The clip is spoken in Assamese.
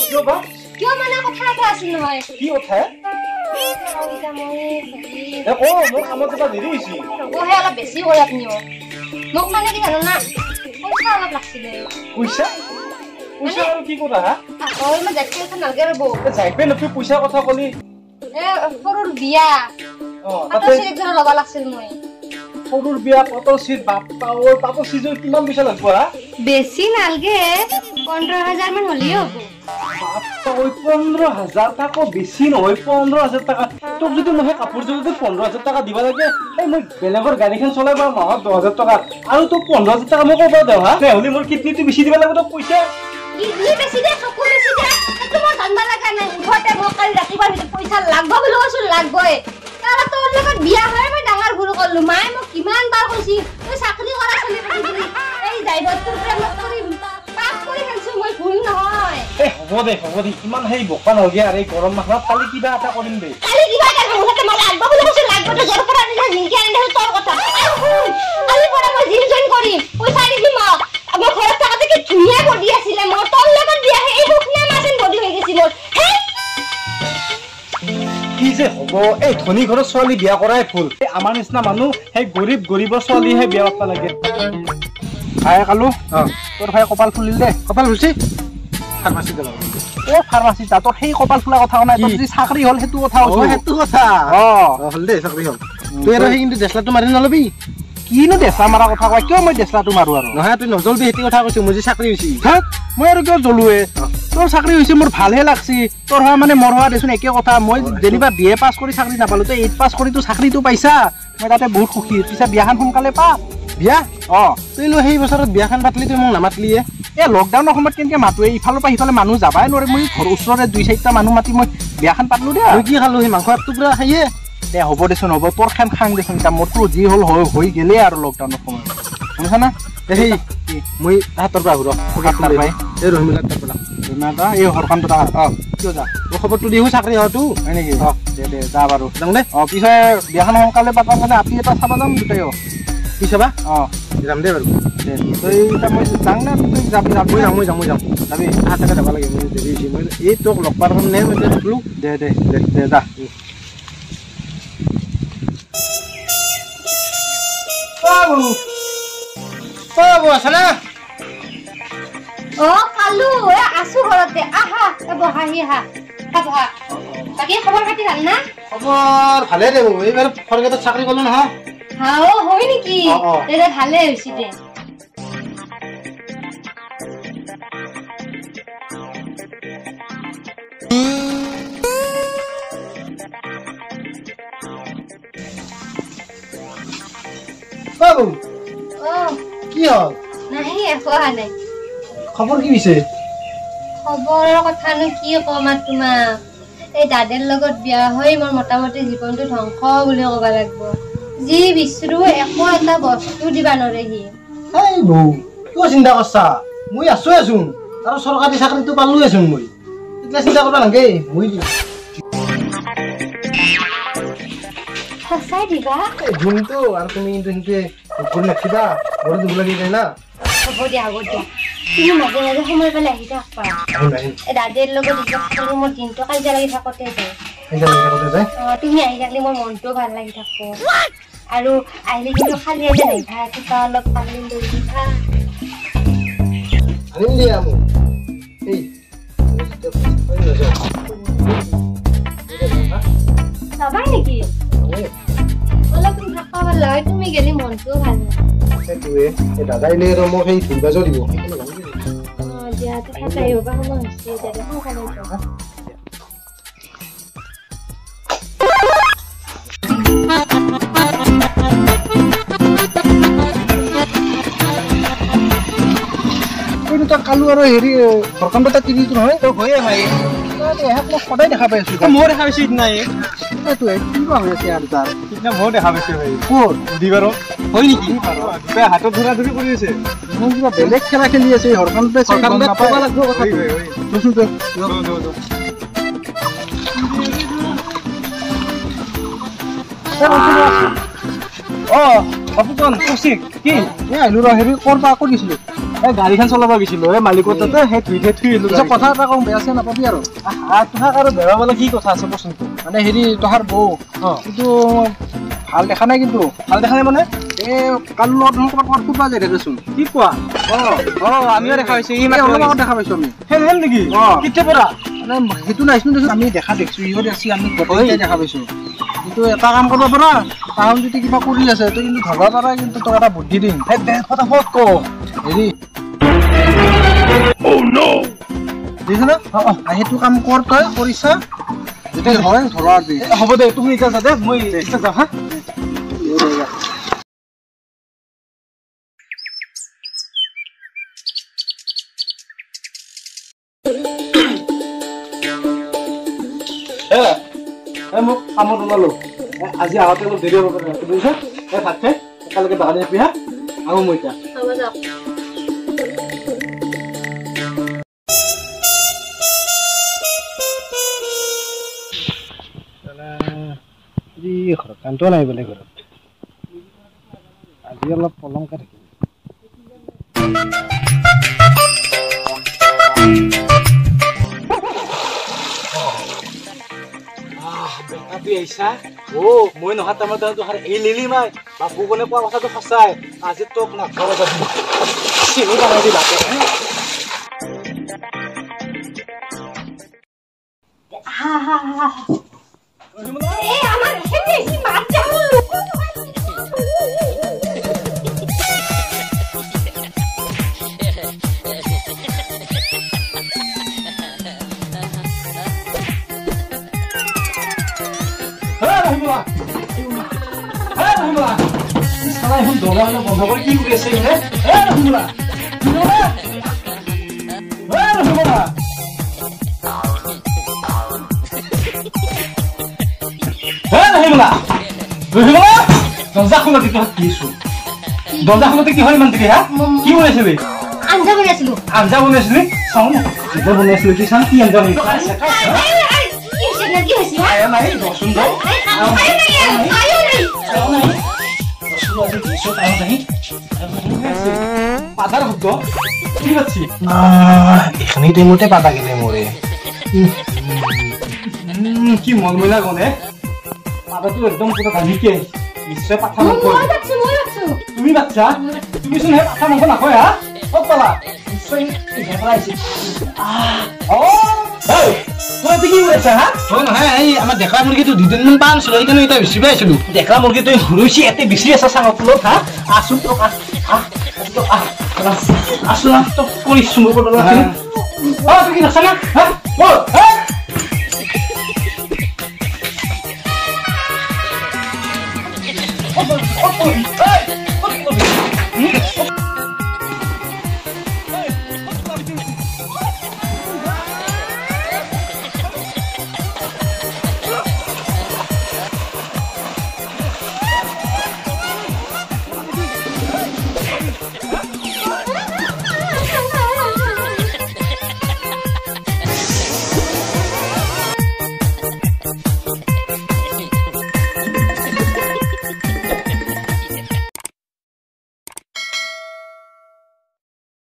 কিয় বা কিয় মানে কথা এটা আছিল নহয় কি কথা মোৰ কামত এটা দেৰি হৈছে ৰবহে অলপ বেছি হ'ল আপুনিও মোক মানে কি জানো না পইচা অলপ লাগছিলে পইচা পইচা আৰু কি কথা হা মই জেকেটখন নালগে ৰব যাইবে নতুন পইচা কথা কলি সৰুৰ বিয়া তাতে একজন ল'ব লাগছিল মই সৰুৰ বিয়া পাতৰ চিট বাপ্পাৰ পাতৰ চিটৰ কিমান পইচা লাগব হা বেছি নালগে 15000 মান হলি হ'ব বাপ্পা 15000 টাকা বেছি নহয় 15000 টাকা তোক যদি মই কাপোৰ যদি 15000 টাকা দিবা লাগে এই মই বেলেগৰ গাড়ীখন চলাই বা মাহত 10000 টাকা আৰু তোক 15000 টাকা মই ক'ব দেও হা নহলি মোৰ কিডনীটো বেছি দিবা লাগিব তোক পইচা কিডনী বেছি দে চকু বেছি দে তোমাৰ জানবা লাগা নাই উঠতে মোক কালি ৰাতিপুৱা পইচা লাগব বুলি কৈছিল লাগবই তাৰা তোৰ লগত বিয়া হয় মই ডাঙৰ ভুল কৰিলো মায়ে মোক কিমান বাৰ কৈছি তই চাকৰি কৰা চলি বুলি এই যাইবত তোৰ প্ৰেমত কৰি পাপ কৰি হেলছো মই ভুল নহয় এ হ'ব দে ইমান হেই বকা নগিয়া আৰু এই গৰম মাহত কালি কিবা এটা কৰিম দে কালি কিবা এটা মুখতে মই লাগব বুলি কৈছিল লাগব তো জৰ পৰা নিজে নিকে আনি তোৰ কথা কালি পৰা মই জিম জইন কৰিম পইচা দি দিম আমাৰ ঘৰত থাকাতে কি ধুনীয়া বডি আছিলে মই তোৰ লগত বিয়া হে এই হুকনা মাছেন বডি হৈ গৈছিল হে কি যে হ'ব এই ধনী ঘৰৰ ছোৱালী বিয়া কৰাই ফুল এই আমাৰ নিচিনা মানুহ সেই গৰীবৰ ছোৱালীহে বিয়া পাব লাগে ভাই কালু তোৰ ভাই কপাল ফুলিল দে কপাল ফুলছি ফাৰ্মাচী গেল ফাৰ্মাচী তা তোৰ সেই কপাল ফুলা কথা নাই তোৰ যদি চাকৰি হ'ল সেইটো কথা কৈছো সেইটো কথা হ'ল দে চাকৰি হ'ল তুই আৰু সেই কিন্তু দেছলাটো মাৰি নলবি কিনো দেছা মাৰা কথা কয় কিয় মই দেছলাটো মাৰো আৰু নহয় তুই নজলবি সেইটো কথা কৈছো মোৰ যে চাকৰি হৈছে মই আৰু কিয় জ্বলোৱে তোৰ চাকৰি হৈছে মোৰ ভালহে লাগছি তোৰ হোৱা মানে মোৰ হোৱা দেচোন একে কথা মই যেনিবা BA পাছ কৰি চাকৰি নাপালো তই 8 পাছ কৰি তো চাকৰিটো পাইছা মই তাতে বহুত সুখী পিছে বিয়াখন সোনকালে পা বিয়া তুই লৈ সেই বছৰত বিয়াখন পাতলি তুই মোক নামাতলিয়ে এই লকডাউনৰ সময়ত কেনেকে মাতোৱে ইফালৰ পৰা সিফালে মানুহ যাবাই নোৱাৰে মই ঘৰ ওচৰৰে 2-4টা মানুহ মাতি মই বিয়াখন পাতলো দে মই কি খালো সেই মাংস টুকুৰা খাইয়ে দে হ'ব দেচোন হ'ব তোৰ খান খাং দেচোন মোৰতো যি হ'ল হৈ গেলে আৰু লকডাউনৰ সময়ত শুনিছা না সেই মই হাতৰ পৰা ঘূৰ কাটনাৰ ভাই এই ৰহিমিলাৰ তাৰ পৰা ৰহিমিলা এই হৰকান্ত তাৰ কিয় যা তোৰ খবৰটো দিও চাকৰি হয়তো হয় নেকি দে যা বাৰু যাওঁ দে পিছে বিয়াখন সোনকালে পাতাৰ কাৰণে আপি এটা চাব যাম দুটাই কি চাবা যাম দে বাৰু তই এতিয়া মই যাওঁ না তই যাবি মই যাম যাবি হাতকে যাব লাগে মই দেৰি হৈছে মই এই তোক লগ পাৰ কাৰণে মই থাকলো দে যা বাবু আছে না কালু আছো ঘৰতে আহা বহাহি আহা বহা বাকী খবৰ খাতি ভাল না খবৰ ভালে দে এইবাৰ ফৰগেটত চাকৰি কৰিলো নহয় হয় নেকি এটা ভালে হৈছে দে বাবু কি হল নাই একো নাই খবৰ কি হৈছে খবৰৰ কথানো কি কম তোমাক এই দাদাৰ লগত বিয়া হৈ মোৰ মোটামুটি জীৱনটো ধ্বংস বুলি ক'ব লাগিব যি বিচৰো একো এটা বস্তু দিবা নৰে সি এই বৌ কিয় চিন্তা কৰছা মই আছোন আৰু চৰকাৰী চাকৰিটো পালোৱেচোন মই এতিয়া চিন্তা কৰবা নালাগে মই দিম সঁচাই দিবা দিমতো আৰু তুমি কিন্তু সেনেকে ভুল নাখিবা ঘৰত দিব লাগি যায় না হ'ব দিয়া তুমি মাজে মাজে সময় পালে আহি থাকবা দাদাৰ লগত মোৰ দিনটো কাজিয়া লাগি থাকোতে যায় তুমি আহি থাকিলে মোৰ মনটো ভাল লাগি থাকব আৰু আহিলে কিন্তু খালি আহিলে নাইভা কিবা অলপ পানী লৈ দিবা আনিম দিয়া মোক যাবাই নেকি অলপ তুমি থাকবা ভাল হয় তুমি গেলি মনটোও ভাল সেইটোৱে দাদাই লৈ আৰু মোক সেই ধুলবাজো দিব দিয়া থাকাই হ'বা সময় হৈছে এতিয়া সোনকালে যাবা কালু আৰু হেৰি হৰকান্ত তাত টিভিটো নহয় হয়ে ভাই সদায় দেখা পাই আছো মই দেখা পাইছো সিদিনা এইটোৱে কিবা হৈ আছে আৰু তাৰ সিদিনা মই দেখা পাইছো ভাই ক'ত দিবাৰ হয় নেকি হাতত ধৰা ধৰি কৰি আছে মই কিবা বেলেগ খেলা খেলি আছে হৰকান্ত ক'ব লাগিব কথা বাপুকন কৌশিক কি আহিলো ৰ হেৰি কৰবা আকৌ দিছিলো গাড়ীখন চলাব গৈছিলো মালিকৰ তাতে সেই ধুই থৈ আহিলো কথা এটা কওঁ বেয়া চেয়া নাপাবি আৰু তোমাক আৰু বেৰাবলৈ কি কথা আছে কচোন মানে হেৰি তহাৰ বৌ কিন্তু ভাল দেখা নাই কিন্তু ভাল দেখা নাই মানে এই কালি লগত ক'ৰবাত ফুটবা যাই দেচোন কি কোৱা আমিও দেখা পাইছো অলপ আগত দেখা পাইছো আমি সেই নেকি কেতিয়া পৰা মানে সেইটো নাইছিলো দেচোন আমি দেখা দেখিছো ইহঁত আছে আমি গোটেই দেখা পাইছো কিন্তু এটা কাম কৰিব পাৰা তাহন যদি কিবা কৰি আছে তই কিন্তু ধৰবা পাৰা কিন্তু তোক এটা বুদ্ধি দিম ফটাফট ক হেৰি দেখিছ না সেইটো কাম কৰ তই কৰিছা যদি হয় ধৰা হ'ব দে তুমি এতিয়া যা দে মই যাওঁ হা মোক কামত ওলালো আজি আহোঁতে অলপ দেৰি হ'ব পাৰে বুজিছা ভাত খাই একেলগে বাগান পিহা আহোঁ মই এতিয়া ঘৰত কামটো নাই বোলে ঘৰত আজি অলপ পলমকে থাকিম মই নহা টাইমত এই লিলি মাই বাপু কোনে কোৱা কথাটো সঁচাই আজি তোক নাঘৰত চিনি পাই দি বাপে বন্ধ কৰি কি কৰি আছে দৰ্জা খোলাতে দৰ্জা খোলাতে কি হয় ইমান দেৰি হা কি বনাইছিলি আঞ্জা বনাইছিলো চাওঁ আঞ্জা বনাইছিলো কি চাওঁ কি আঞ্জা বনাইছিলো পাতার ভক্ত কি পাচ্ছি এখানে টাইমতে পাতা গেলে মোরে কি মলমলা গনে পাতাটো একদম পুরো গালিকে নিশ্চয় পাঠা মাংস তুমি বাচ্চা তুমি শুন হে পাঠা মাংস নাখয় হা কত পালা নিশ্চয় ঘেপৰাইছে তুই কি কৰিছা হা নহয় এই আমাৰ দেখা মুৰ্গীটো দুদিনমান পান ছিল সেইকাৰণে এটা বেছি পাইছিলো দেখা মুৰ্গী তুই ঘুৰুছি এতে বেছি আছে চাঙত ফুলত হা আছো তো আছো তো কৰিছো মোৰ কথা তুই কি নাছা না হা